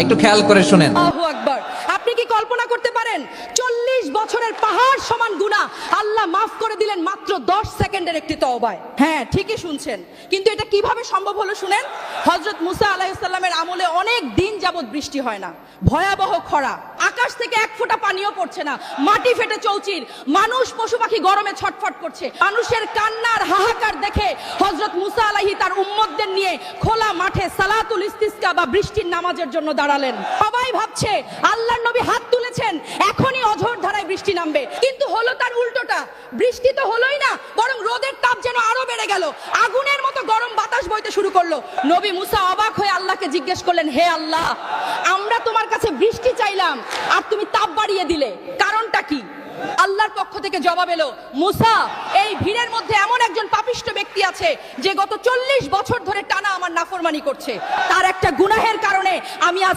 একটু খেয়াল করে শুনেন। আল্লাহু আকবার। আপনি কি কল্পনা করতে পারেন 40 বছরের পাহাড় সমান গুনাহ আল্লাহ মাফ করে দিলেন মাত্র 10 সেকেন্ডের একটি তওবায়? হ্যাঁ, ঠিকই শুনছেন। কিন্তু এটা কিভাবে সম্ভব হলো শুনেন। হযরত মুসা আলাইহিস সালামের আমলে অনেক দিন যাবত বৃষ্টি হয় না, ভয়াবহ খরা, আকাশ থেকে এক ফোঁটা পানিও পড়ছে না, মাটি ফেটে চৌচির, মানুষ পশু পাখি গরমে ছটফট করছে। মানুষের কান্নার হাহাকার দেখে হযরত মুসা আলাইহি তার উম্মতদের নিয়ে খোলা মাঠে সালাতুল ইস্তিসকা বা বৃষ্টির নামাজের জন্য দাঁড়ালেন। সবাই ভাবছে আল্লাহর নবী হাত তুলেছেন, এখনই অঝোর ধারায় বৃষ্টি নামবে, কিন্তু হলো তার উল্টোটা। বৃষ্টি তো হলোই না, বরং রোদের তাপ যেন আরো বেড়ে গেল, আগুনের মতো গরম বাতাস বইতে শুরু করলো। নবী মুসা অবাক হয়ে আল্লাহকে জিজ্ঞেস করলেন, হে আল্লাহ, আমরা তোমার কাছে বৃষ্টি চাইলাম আর তুমি তাপ বাড়িয়ে দিলে, কারণটা কি? আল্লাহর পক্ষ থেকে জবাব এলো, মুসা, এই ভিড়ের মধ্যে এমন একজন পাপিষ্ঠ ব্যক্তি আছে যে গত 40 বছর ধরে টানা আমার নাফরমানি করছে, তার একটা গুনাহের কারণে আমি আজ